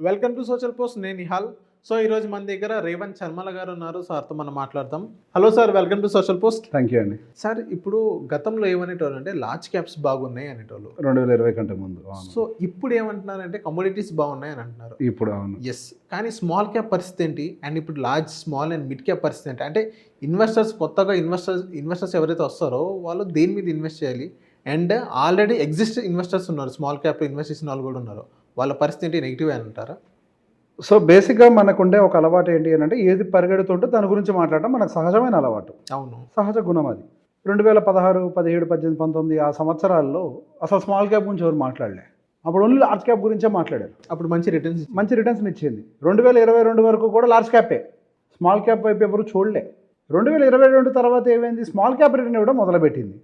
Welcome to social post. నేను Nihal. So ఈరోజు మన దగ్గర రేవంత్ శర్మల గారు ఉన్నారు. సార్తో మనం మాట్లాడతాం. Hello sir, welcome to social post. Thank you అండి. సార్, ఇప్పుడు గతంలో ఏమనేటోళ్ళు అంటే లార్జ్ క్యాప్స్ బాగున్నాయి అనేటోళ్ళు. 2020 కంటే ముందు. సో ఇప్పుడు ఏమంటున్నారంటే కమోడిటీస్ బాగున్నాయి అని అంటున్నారు. ఇప్పుడు అవును. ఎస్, కానీ స్మాల్ క్యాప్ పరిస్థితి ఏంటి, అండ్ ఇప్పుడు large, small and mid cap పరిస్థితి ఏంటి? అంటే కొత్తగా ఇన్వెస్టర్స్ ఎవరైతే వస్తారో వాళ్ళు దేని మీద ఇన్వెస్ట్ చేయాలి, అండ్ ఆల్రెడీ ఇన్వెస్టర్స్ ఉన్నారు, స్మాల్ క్యాప్లో ఇన్వెస్ట్ చేసిన వాళ్ళు కూడా ఉన్నారు, వాళ్ళ పరిస్థితి ఏంటి, నెగిటివ్ అని అంటారా? సో బేసిక్గా మనకుండే ఒక అలవాటు ఏంటి అని అంటే ఏది పరిగెడుతుంటే దాని గురించి మాట్లాడటం మనకు సహజమైన అలవాటు. అవును, సహజ గుణం అది. 2016, 17, 18, 19 ఆ సంవత్సరాల్లో అసలు స్మాల్ క్యాప్ గురించి ఎవరు మాట్లాడలే. అప్పుడు ఓన్లీ లార్జ్ క్యాప్ గురించే మాట్లాడారు. అప్పుడు మంచి రిటర్న్స్ ఇచ్చింది. 2022 వరకు కూడా లార్జ్ క్యాపే, స్మాల్ క్యాప్ వైపు ఎవరు చూడలే. 2022 తర్వాత ఏమైంది, స్మాల్ క్యాప్ రిటర్న్ ఇవ్వడం మొదలుపెట్టింది.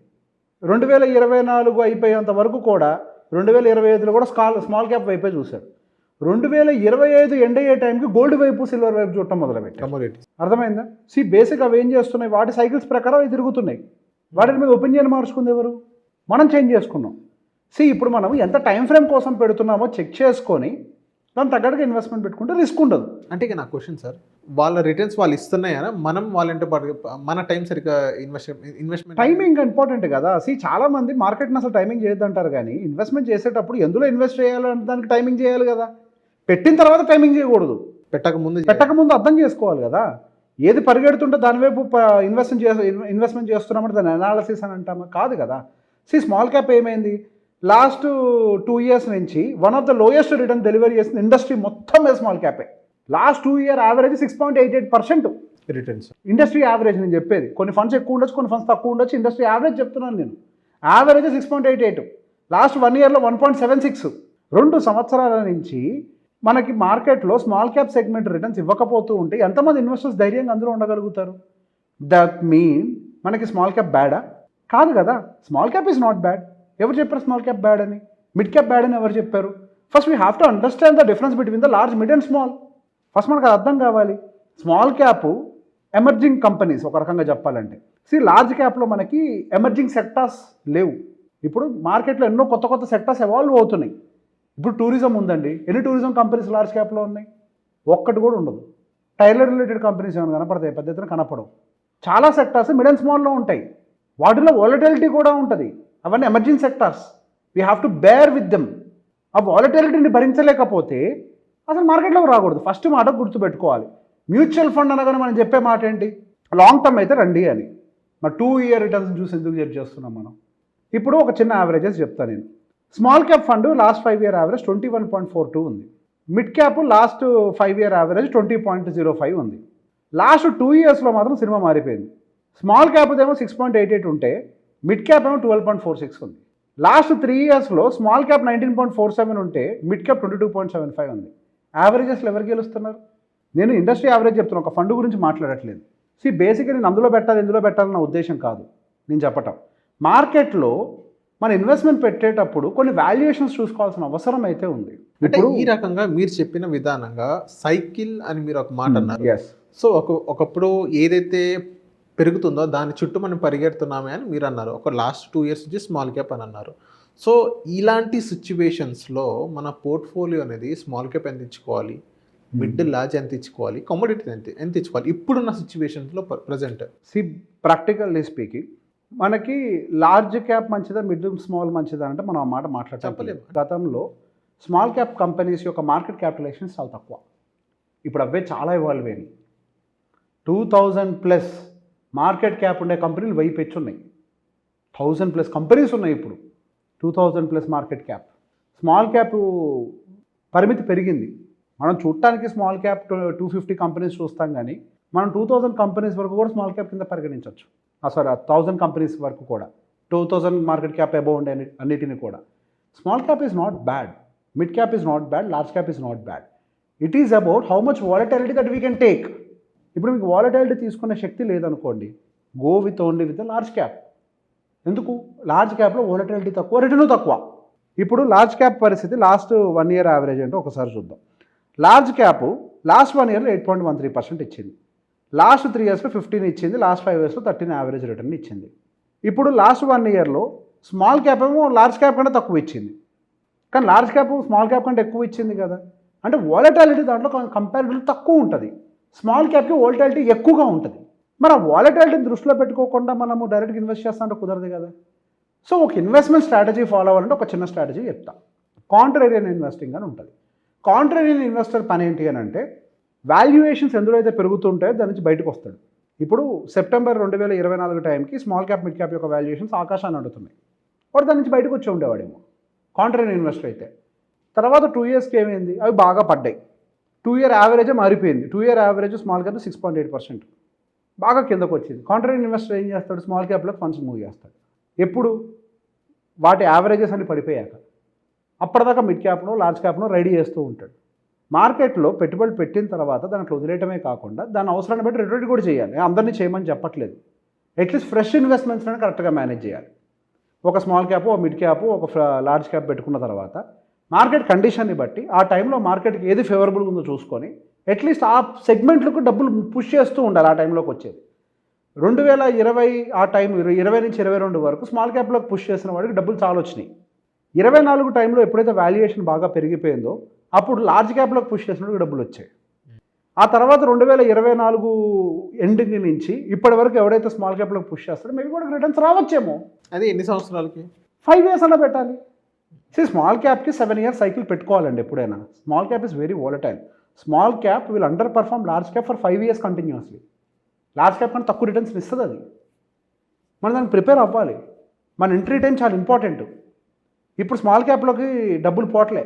2024 అయిపోయేంత వరకు కూడా 2025లో కూడా స్మాల్ క్యాప్ వైపే చూశాడు. 2025 ఎండ్ అయ్యే టైంకి గోల్డ్ వైపు, సిల్వర్ వైపు చూడటం మొదలుపెట్టారు. అర్థమైందా? బేసిక్ అవి ఏం చేస్తున్నాయి, వాటి సైకిల్స్ ప్రకారం అవి తిరుగుతున్నాయి. వాటి మీద ఒపీనియన్ మార్చుకుంది ఎవరు? మనం చేంజ్ చేసుకున్నాం. ఇప్పుడు మనం ఎంత టైం ఫ్రేమ్ కోసం పెడుతున్నామో చెక్ చేసుకొని దాని తగ్గట్టుగా ఇన్వెస్ట్మెంట్ పెట్టుకుంటే రిస్క్ ఉండదు. అంటే ఇక నా క్వశ్చన్ సార్, వాళ్ళ రిటర్న్స్ వాళ్ళు ఇస్తున్నాయా, మనం వాళ్ళంటే మన టైం సరిగ్గా ఇన్వెస్ట్మెంట్ టైమింగ్ ఇంపార్టెంట్ కదా. చాలా మంది మార్కెట్ని అసలు టైమింగ్ చేయొద్దంటారు, కానీ ఇన్వెస్ట్మెంట్ చేసేటప్పుడు ఎందులో ఇన్వెస్ట్ చేయాలంటే దానికి టైమింగ్ చేయాలి కదా. పెట్టిన తర్వాత టైమింగ్ చేయకూడదు. పెట్టక ముందు అర్థం చేసుకోవాలి కదా. ఏది పరిగెడుతుంటే దానివైపు ఇన్వెస్ట్మెంట్ చేస్తున్నామంటే దాని అనాలిసిస్ అని అంటామా? కాదు కదా. స్మాల్ క్యాప్ ఏమైంది, లాస్ట్ 2 years నుంచి one of the lowest return delivery చేసిన ఇండస్ట్రీ మొత్తం స్మాల్ క్యాపే. Last 2 year average 6.88% returns. Industry average నేను చెప్పేది. కొన్ని ఫండ్స్ ఎక్కువ ఉండొచ్చు, కొన్ని ఫండ్స్ తక్కువ ఉండొచ్చు. ఇండస్ట్రీ యావరేజ్ చెప్తున్నాను నేను. Average 6.88, last 1 yearలో 1.76. 2 సంవత్సరాల నుంచి మనకి మార్కెట్లో స్మాల్ క్యాప్ సెగ్మెంట్ రిటర్న్స్ ఇవ్వకపోతూ ఉంటే ఎంతమంది ఇన్వెస్టర్స్ ధైర్యంగా అందులో ఉండగలుగుతారు? దట్ మీన్ మనకి స్మాల్ క్యాప్ బ్యాడా? కాదు కదా. Small cap is not bad. ఎవరు చెప్పారు స్మాల్ క్యాప్ బ్యాడ్ అని? మిడ్ క్యాప్ బ్యాడ్ అని ఎవరు చెప్పారు? First we have to understand the difference between the large, mid and small. First మనకు అది అర్థం కావాలి. స్మాల్ క్యాప్ ఎమర్జింగ్ కంపెనీస్ ఒక రకంగా చెప్పాలంటే. లార్జ్ క్యాప్లో మనకి ఎమర్జింగ్ సెక్టార్స్ లేవు. ఇప్పుడు మార్కెట్లో ఎన్నో కొత్త సెక్టార్స్ ఎవాల్వ్ అవుతున్నాయి. ఇప్పుడు టూరిజం ఉందండి. ఎన్ని టూరిజం కంపెనీస్ లార్జ్ క్యాప్లో ఉన్నాయి? ఒక్కటి కూడా ఉండదు. టైలర్ రిలేటెడ్ కంపెనీస్ ఏమైనా కనపడతాయి? పెద్ద ఎత్తున కనపడవు. చాలా సెక్టార్స్ మిడ్ అండ్ స్మాల్లో ఉంటాయి. వాటిలో వాలటిలిటీ కూడా ఉంటుంది. అవన్నీ emerging sectors. We have to bear with them. ఆ వాలటిలిటీని భరించలేకపోతే అసలు మార్కెట్లోకి రాకూడదు. ఫస్ట్ మాట గుర్తుపెట్టుకోవాలి. మ్యూచువల్ ఫండ్ అనగానే మనం చెప్పే మాట ఏంటి, లాంగ్ టర్మ్ అయితే రండి అని. మరి 2 year రిటర్న్స్ చూసి ఎందుకు జడ్జ్ చేస్తున్నాం మనం? ఇప్పుడు ఒక చిన్న యావరేజెస్ చెప్తాను నేను. Small cap fund last 5 year average 21.42 ఉంది. Mid cap last 5 year average 20.05 ఉంది. లాస్ట్ 2 yearsలో మాత్రం సినిమా మారిపోయింది. స్మాల్ క్యాప్ ఏమో 6.88 ఉంటే మిడ్ క్యాప్ ఏమో 12.46 ఉంది. లాస్ట్ 3 yearsలో స్మాల్ క్యాప్ 19.47 ఉంటే మిడ్ క్యాప్ 22.75 ఉంది. యావరేజెస్లో ఎవరు గెలుస్తున్నారు? నేను ఇండస్ట్రీ యావరేజ్ చెప్తున్నాను, ఒక ఫండ్ గురించి మాట్లాడట్లేదు. బేసిక్గా నేను ఇందులో పెట్టాలన్న ఉద్దేశం కాదు నేను చెప్పటం. మార్కెట్లో మన ఇన్వెస్ట్మెంట్ పెట్టేటప్పుడు కొన్ని వాల్యుయేషన్స్ చూసుకోవాల్సిన అవసరం అయితే ఉంది. ఇప్పుడు ఈ రకంగా మీరు చెప్పిన విధానంగా సైకిల్ అని మీరు ఒక మాట అన్నారు. ఎస్. సో ఒకప్పుడు ఏదైతే పెరుగుతుందో దాని చుట్టూ మనం పరిగెడుతున్నామే అని మీరు అన్నారు. ఒక లాస్ట్ 2 years నుంచి స్మాల్ క్యాప్ అని అన్నారు. సో ఇలాంటి సిచ్యువేషన్స్లో మన పోర్ట్ఫోలియో అనేది స్మాల్ క్యాప్ ఎంత ఇచ్చుకోవాలి, మిడ్ లార్జ్ ఎంత ఇచ్చుకోవాలి, కమోడిటీ ఎంత ఇచ్చుకోవాలి ఇప్పుడున్న సిచ్యువేషన్స్లో ప్రజెంట్? ప్రాక్టికల్లీ స్పీకింగ్ మనకి లార్జ్ క్యాప్ మంచిదా, మిడ్ స్మాల్ మంచిదా అంటే మనం ఆ మాట మాట్లాడలేము. గతంలో స్మాల్ క్యాప్ కంపెనీస్ యొక్క మార్కెట్ క్యాపిటలైజేషన్ చాలా తక్కువ. ఇప్పుడు అవే చాలా ఇవాల్వ్ అయినాయి. 2000+ మార్కెట్ క్యాప్ ఉండే కంపెనీలు 1000 పెంచి ఉన్నాయి. 1000+ కంపెనీస్ ఉన్నాయి ఇప్పుడు. 2000+ మార్కెట్ క్యాప్. స్మాల్ క్యాప్ పరిమితి పెరిగింది. మనం చూడటానికి స్మాల్ క్యాప్ 250 కంపెనీస్ చూస్తాం, కానీ మనం 2000 కంపెనీస్ వరకు కూడా స్మాల్ క్యాప్ కింద పరిగణించవచ్చు. 1000 కంపెనీస్ వరకు కూడా 2000 మార్కెట్ క్యాప్ అబౌవ్ ఉండే అన్నిటిని కూడా. Small cap is not bad, mid cap is not bad, large cap is not bad. It is about how much volatility that we can take. ఇప్పుడు మీకు volatility తీసుకునే శక్తి లేదనుకోండి, go only with the large cap. ఎందుకు? Large క్యాప్లో volatility తక్కువ, return తక్కువ. ఇప్పుడు large cap పరిస్థితి last 1 year average అంటే ఒకసారి చూద్దాం. లార్జ్ క్యాప్ లాస్ట్ 1 yearలో 8.13% ఇచ్చింది. లాస్ట్ 3 yearsలో 15 ఇచ్చింది. లాస్ట్ 5 yearsలో 13 యావరేజ్ రిటర్న్ ఇచ్చింది. ఇప్పుడు లాస్ట్ 1 yearలో స్మాల్ క్యాప్ ఏమో లార్జ్ క్యాప్ కంటే తక్కువ ఇచ్చింది. కానీ లార్జ్ క్యాప్ స్మాల్ క్యాప్ కంటే ఎక్కువ ఇచ్చింది కదా. అంటే వాలటాలిటీ దాంట్లో కంపారిటివ్లీ తక్కువ ఉంటుంది. స్మాల్ క్యాప్కి వాలటాలిటీ ఎక్కువగా ఉంటుంది. మరి ఆ వాలటాలిటీని దృష్టిలో పెట్టుకోకుండా మనము డైరెక్ట్గా ఇన్వెస్ట్ చేస్తామంటే కుదరదు కదా. సో ఒక ఇన్వెస్ట్మెంట్ స్ట్రాటజీ ఫాలో అవ్వాలంటే ఒక చిన్న స్ట్రాటజీ చెప్తా. కాంట్రేరియన్ ఇన్వెస్టింగ్ అని ఉంటుంది. కాంట్రేరియన్ ఇన్వెస్టర్ పని ఏంటి అని అంటే వాల్యుయేషన్స్ ఎందులో అయితే పెరుగుతుంటాయో దాని నుంచి బయటకు వస్తాడు. ఇప్పుడు సెప్టెంబర్ 2024 టైంకి స్మాల్ క్యాప్ మిడ్ క్యాప్ యొక్క వాల్యుయేషన్స్ ఆకాశాన్ని అడుగుతున్నాయి. వాడు దాని నుంచి బయటకు వచ్చి ఉండేవాడేమో కాంట్రేరియన్ ఇన్వెస్టర్ అయితే. తర్వాత 2 ఇయర్స్కి ఏమైంది, అవి బాగా పడ్డాయి. 2 ఇయర్ యావరేజ్ మారిపోయింది. 2 ఇయర్ యావరేజ్ స్మాల్ క్యాప్ 6.8% బాగా కిందకు వచ్చింది. కాంట్రేరియన్ ఇన్వెస్టర్ ఏం చేస్తాడు, స్మాల్ క్యాప్లో ఫండ్స్ మూవ్ చేస్తాడు. ఎప్పుడు వాటి యావరేజెస్ అన్ని పడిపోయాక. అప్పటిదాకా మిడ్ క్యాప్ను లార్జ్ క్యాప్ను రెడీ చేస్తూ ఉంటాడు. మార్కెట్లో పెట్టుబడి పెట్టిన తర్వాత దాంట్లో వదిలేయటమే కాకుండా దాని అవసరాన్ని బట్టి రిటర్న్ కూడా చేయాలి. అందరినీ చేయమని చెప్పట్లేదు. అట్లీస్ట్ ఫ్రెష్ ఇన్వెస్ట్మెంట్స్ని కరెక్ట్గా మేనేజ్ చేయాలి. ఒక స్మాల్ క్యాప్, ఒక మిడ్ క్యాప్, ఒక లార్జ్ క్యాప్ పెట్టుకున్న తర్వాత మార్కెట్ కండిషన్ని బట్టి ఆ టైంలో మార్కెట్కి ఏది ఫేవరబుల్గా ఉందో చూసుకొని అట్లీస్ట్ ఆ సెగ్మెంట్లకు డబ్బులు పుష్ చేస్తూ ఉండాలి. ఆ టైంలోకి వచ్చేది 2020 ఆ టైం 20 నుంచి 22 వరకు స్మాల్ క్యాప్లోకి పుష్ చేసిన వాడికి డబ్బులు చాలా వచ్చినాయి. 24 టైంలో ఎప్పుడైతే వాల్యుయేషన్ బాగా పెరిగిపోయిందో అప్పుడు లార్జ్ క్యాప్లోకి పుష్ చేసినప్పుడు డబ్బులు వచ్చాయి. ఆ తర్వాత 2024 ఎండింగ్ నుంచి ఇప్పటి వరకు ఎవడైతే స్మాల్ క్యాప్లోకి పుష్ చేస్తాడో మేబీ కూడా రిటర్న్స్ రావచ్చేమో. అది ఎన్ని సంవత్సరాలకి? 5 ఇయర్స్ అలా పెట్టాలి. స్మాల్ క్యాప్కి 7 ఇయర్స్ సైకిల్ పెట్టుకోవాలండి ఎప్పుడైనా. Small cap is very volatile. Small cap will under perform large cap for 5 years continuously. Large cap కన్నా తక్కువ రిటర్న్స్ ఇస్తుంది అది. మనం దానికి ప్రిపేర్ అవ్వాలి. మన ఎంట్రీ టైం చాలా ఇంపార్టెంట్. ఇప్పుడు స్మాల్ క్యాప్లోకి డబ్బులు పోవట్లే.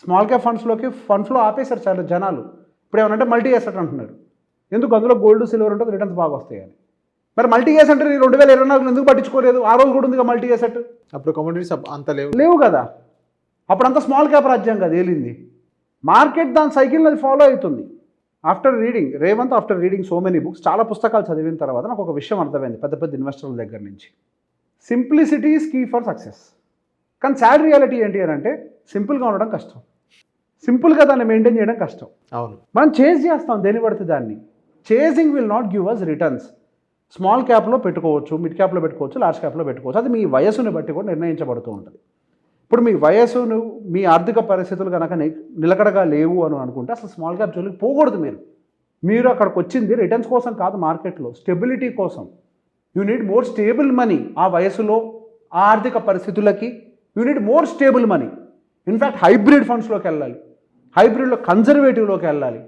స్మాల్ క్యాప్ ఫండ్స్లో ఆపేశారు చాలా జనాలు. ఇప్పుడు ఏమనంటే మల్టీ ఎసెట్ అంటున్నారు. ఎందుకు? అందులో గోల్డ్ సిల్వర్ ఉంటుంది, రిటర్న్స్ బాగా వస్తాయి అని. మరి మల్టీ ఎసెట్ 2024 ఎందుకు పట్టించుకోలేదు? ఆ రోజు కూడా ఉంది మల్టీ ఎసెట్. అప్పుడు కమోడిటీస్ అంత లేవు కదా. అప్పుడంతా స్మాల్ క్యాప్ రాజ్యం కదా ఏలింది. మార్కెట్ దాని సైకిల్ అది ఫాలో అవుతుంది. After reading so many books, చాలా పుస్తకాలు చదివిన తర్వాత నాకు ఒక విషయం అర్థమైంది పెద్ద పెద్ద ఇన్వెస్టర్ల దగ్గర నుంచి. Simplicity is key for success. కానీ సాడ్ రియాలిటీ ఏంటి అని అంటే సింపుల్గా ఉండడం కష్టం. సింపుల్గా దాన్ని మెయింటైన్ చేయడం కష్టం. అవును, మనం చేజ్ చేస్తాం దేని పడితే దాన్ని. Chasing will not give us returns. Small క్యాప్లో పెట్టుకోవచ్చు, మిడ్ క్యాప్లో పెట్టుకోవచ్చు, లార్జ్ క్యాప్లో పెట్టుకోవచ్చు. అది మీ వయసుని బట్టి కూడా నిర్ణయించబడుతూ ఉంటుంది. ఇప్పుడు మీ వయసును, మీ ఆర్థిక పరిస్థితులు కనుక నిలకడగా లేవు అని అనుకుంటే అసలు స్మాల్ క్యాప్ జోలికి పోకూడదు. మీరు అక్కడికి వచ్చింది రిటర్న్స్ కోసం కాదు, మార్కెట్లో స్టెబిలిటీ కోసం. You need more stable money. ఆ వయసులో ఆ ఆర్థిక పరిస్థితులకి you need more stable money. In fact hybrid ఫండ్స్లోకి వెళ్ళాలి, హైబ్రిడ్లో కన్జర్వేటివ్లోకి వెళ్ళాలి.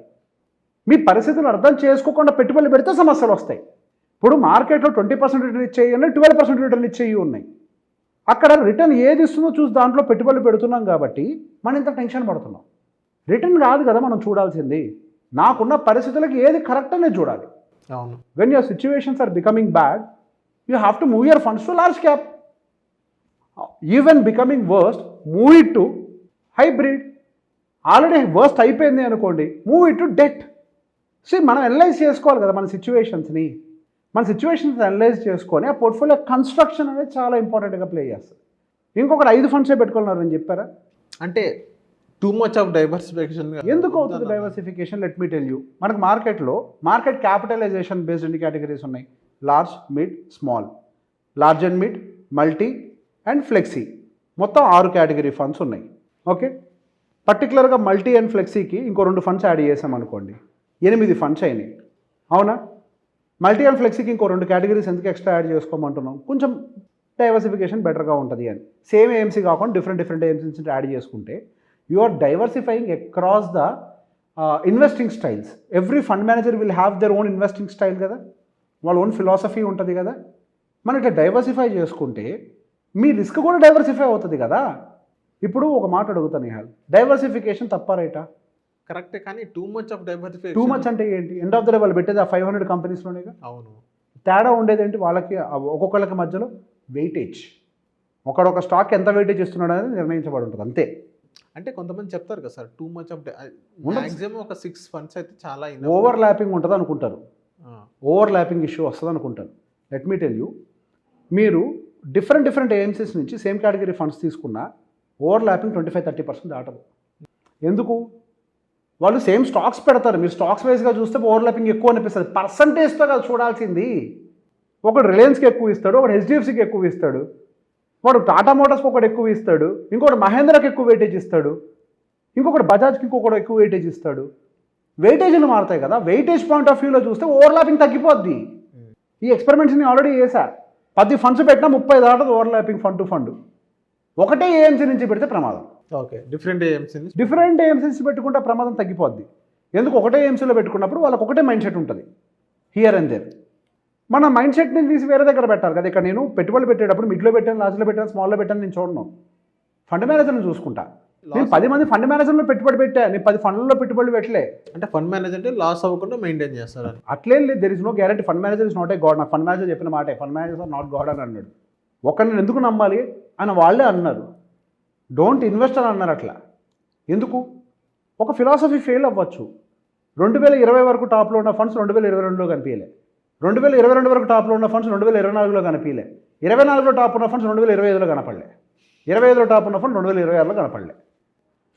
మీ పరిస్థితులు అర్థం చేసుకోకుండా పెట్టుబడులు పెడితే సమస్యలు వస్తాయి. ఇప్పుడు మార్కెట్లో 20% రిటర్న్ ఇచ్చేయి ఉన్నాయి, 12% రిటర్న్ ఇచ్చేయి ఉన్నాయి. అక్కడ రిటర్న్ ఏది ఇస్తుందో చూసి దాంట్లో పెట్టుబడులు పెడుతున్నాం కాబట్టి మనం ఇంత టెన్షన్ పడుతున్నాం. రిటర్న్ కాదు కదా మనం చూడాల్సింది, నాకున్న పరిస్థితులకి ఏది కరెక్ట్ అనేది చూడాలి. అవును. When your situations are becoming bad, you have to move your funds to large cap. Even becoming worst, move it to hybrid. Already worst అయిపోయింది అనుకోండి, మూవ్ ఇట్ టు డెట్. మనం అనలైజ్ చేసుకోవాలి కదా మన సిచ్యువేషన్స్ని. మన సిచ్యువేషన్స్ అనలైజ్ చేసుకొని ఆ portfolio construction అనేది చాలా ఇంపార్టెంట్గా ప్లే చేస్తుంది. ఇంకొకటి 5 ఫండ్సే పెట్టుకున్నారని చెప్పారా? అంటే టూ మచ్ ఆఫ్ డైవర్సిఫికేషన్ ఎందుకు అవుతుంది diversification? Let me tell you. మనకు మార్కెట్ క్యాపిటలైజేషన్ బేస్డ్ ఎన్ని కేటగిరీస్ ఉన్నాయి? Large, mid, small. Large and mid, multi and flexi. మొత్తం 6 కేటగిరీ ఫండ్స్ ఉన్నాయి. ఓకే, పర్టికులర్గా మల్టీ అండ్ ఫ్లెక్సీకి ఇంకో 2 ఫండ్స్ యాడ్ చేసామనుకోండి, 8 ఫండ్స్ అయినాయి. అవునా? మల్టీ అండ్ ఫ్లెక్సీకి ఇంకో 2 కేటగిరీస్ ఎందుకు ఎక్స్ట్రా యాడ్ చేసుకోమంటున్నాం? కొంచెం డైవర్సిఫికేషన్ బెటర్గా ఉంటుంది అని. సేమ్ ఏఎంసీ కాకుండా డిఫరెంట్ ఏఎంసీస్ యాడ్ చేసుకుంటే you are diversifying across the investing styles. Every fund manager will have their own investing style కదా, వాళ్ళ ఓన్ ఫిలాసఫీ ఉంటుంది కదా. మనం ఇట్లా డైవర్సిఫై చేసుకుంటే మీ రిస్క్ కూడా డైవర్సిఫై అవుతుంది కదా. ఇప్పుడు ఒక మాట అడుగుతాను నిహాల్, డైవర్సిఫికేషన్ తప్ప రైటా? కరెక్టే, కానీ too much of diversification. Too much అంటే ఏంటి? ఎండ్ ఆఫ్ ద డే వాళ్ళు పెట్టేది ఆ 500 కంపెనీస్లోనేగా. అవును. తేడా ఉండేది ఏంటి? వాళ్ళకి ఒక్కొక్కళ్ళకి మధ్యలో వెయిటేజ్. ఒకడొక స్టాక్ ఎంత వెయిటేజ్ ఇస్తున్నాడు అనేది నిర్ణయించబడి ఉంటుంది అంతే. అంటే కొంతమంది చెప్తారు కదా sir, too much of maximum ఒక 6 ఫండ్స్ అయితే చాలా ఓవర్ ల్యాపింగ్ ఉంటుంది అనుకుంటారు. ఓవర్ ల్యాపింగ్ ఇష్యూ వస్తుంది అనుకుంటారు. లెట్ మీ టెల్ యూ, మీరు డిఫరెంట్ ఏఎంసీస్ నుంచి సేమ్ కేటగిరీ ఫండ్స్ తీసుకున్నా ఓవర్ ల్యాపింగ్ 25-30% దాటదు. ఎందుకు? వాళ్ళు సేమ్ స్టాక్స్ పెడతారు. మీరు స్టాక్స్ వైజ్గా చూస్తే ఓవర్ ల్యాపింగ్ ఎక్కువ అనిపిస్తుంది. పర్సంటేజ్తో కాదు చూడాల్సింది. ఒకడు రిలయన్స్కి ఎక్కువ ఇస్తాడు, ఒకడు హెచ్డిఎఫ్సికి ఎక్కువ ఇస్తాడు, వాడు టాటా మోటార్స్కి ఒకటి ఎక్కువ ఇస్తాడు, ఇంకోటి మహేంద్రకి ఎక్కువ వెయిటేజ్ ఇస్తాడు. ఇంకొకటి బజాజ్కి ఇంకొకటి ఎక్కువ వెయిటేజ్ ఇస్తాడు. వెయిటేజ్లు మారుతాయి కదా, వెయిటేజ్ పాయింట్ ఆఫ్ వ్యూలో చూస్తే ఓవర్లాపింగ్ తగ్గిపోద్ది. ఈ ఎక్స్పెరిమెంట్స్ నేను ఆల్రెడీ చేశా. 10 ఫండ్స్ పెట్టినా 30 దాటదు ఓవర్లాపింగ్ ఫండ్ టు ఫండ్. ఒకటే ఏఎంసీ నుంచి పెడితే ప్రమాదం. ఓకే, డిఫరెంట్ ఏఎంసీస్ పెట్టుకుంటే ప్రమాదం తగ్గిపోద్ది. ఎందుకు ఒకటే ఏఎంసీలో పెట్టుకున్నప్పుడు వాళ్ళకి ఒకటే మైండ్ సెట్ ఉంటుంది హియర్ అండ్ దేర్. మన మైండ్ సెట్ని తీసి వేరే దగ్గర పెట్టాలి కదా. ఇక్కడ నేను పెట్టుబడులు పెట్టేటప్పుడు మిడ్లో పెట్టాను, లాస్ట్లో పెట్టాను, స్మాల్లో పెట్టాను నేను చూడను. ఫండ్ మేనేజర్ని చూసుకుంటా. నేను 10 మంది ఫండ్ మేనేజర్లో పెట్టుబడి పెట్టా, నేను 10 ఫండ్లలో పెట్టుబడులు పెట్టలే. అంటే ఫండ్ మేనేజర్ అంటే లాస్ అవ్వకుండా మెయింటైన్ చేస్తారు. అట్లేం లేదు, there is no guarantee. Fund manager is not a god. నాకు ఫండ్ మేనేజర్ చెప్పిన మాటే, ఫండ్ మేనేజర్ నాట్ గాడ్ అని అన్నాడు. ఒకరిని ఎందుకు నమ్మాలి అని వాళ్ళే అన్నారు. డోంట్ ఇన్వెస్ట్ అని అన్నారు. అట్లా ఎందుకు? ఒక ఫిలాసఫీ ఫెయిల్ అవ్వచ్చు. 2020 వరకు టాప్లో ఉన్న ఫండ్స్ 2022లో కనిపించలే. 2022 వరకు టాప్లో ఉన్న ఫండ్స్ 2024లో కనిపించలే. 24లో టాప్ ఉన్న ఫండ్స్ 2025లో కనపడలే. 25లో టాప్ ఉన్న ఫండ్స్ 2026లో కనపడలే.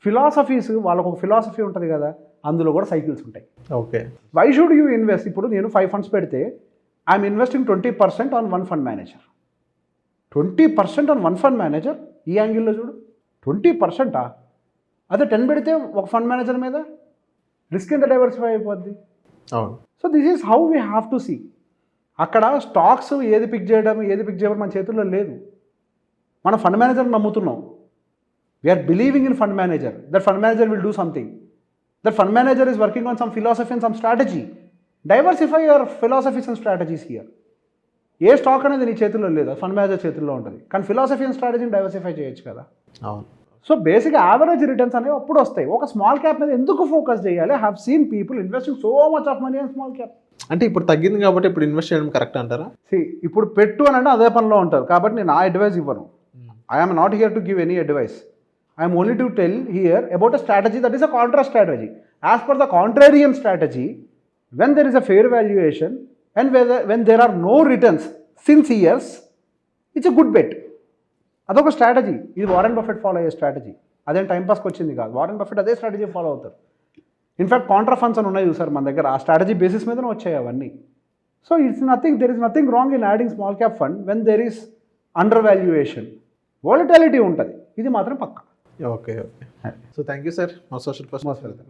ఫిలాసఫీస్ వాళ్ళకు ఒక ఫిలాసఫీ ఉంటుంది కదా, అందులో కూడా సైకిల్స్ ఉంటాయి. Okay, why should you invest? ఇప్పుడు నేను 5 ఫండ్స్ పెడితే I'm investing 20% on 1 fund manager. 20% on 1 fund manager. ఈ యాంగిల్లో చూడు, 20%. అదే 10 పెడితే ఒక ఫండ్ మేనేజర్ మీద రిస్క్ ఎంత డైవర్సిఫై అయిపోద్ది. అవును. So this is how we have to see. అక్కడ స్టాక్స్ ఏది పిక్ చేయడం మన చేతుల్లో లేదు. మనం ఫండ్ మేనేజర్ నమ్ముతున్నాం. We are believing in fund manager. That fund manager will do something. That fund manager is working on some philosophy and some strategy. Diversify your philosophies and strategies here. ఏ stock అనేది నీ చేతుల్లో లేదు, fund manager చేతుల్లో ఉంటుంది. కానీ philosophy and స్ట్రాటజీని diversify చేయొచ్చు కదా. అవును. సో బేసిక్గా యావరేజ్ రిటర్న్స్ అనేవి అప్పుడు వస్తాయి. ఒక స్మాల్ క్యాప్ మీద ఎందుకు ఫోకస్ చేయాలి? I have seen people investing so much of money on small cap. అంటే ఇప్పుడు తగ్గింది కాబట్టి ఇప్పుడు ఇన్వెస్ట్ చేయడం కరెక్ట్ అంటారా? ఇప్పుడు పెట్టు అని అంటే అదే పనిలో ఉంటారు కాబట్టి నేను ఆ అడ్వైస్ ఇవ్వను. I'm not here to give any advice. I'm only to tell hear about a strategy that is a Contra strategy. As per the contrarian strategy, when there is a fair valuation and when there are no returns since years, it's a good bet. అదొక strategy. ఇది Warren Buffett follow అయ్యే strategy. అదేం టైంపాస్కి వచ్చింది కాదు. Warren Buffett అదే strategy follow అవుతారు. In fact Contra funds అని ఉన్నాయి చూసారు మన దగ్గర, ఆ స్ట్రాటజీ బేసిస్ మీదనే వచ్చాయి అవన్నీ. So there is nothing wrong in adding small cap fund when there is undervaluation. Volatility ఉంటుంది, ఇది మాత్రం పక్కా. Okay. So thank you sir. మా సోషల్ ఫస్ట్ మోస్ట్ వెల్కమ్.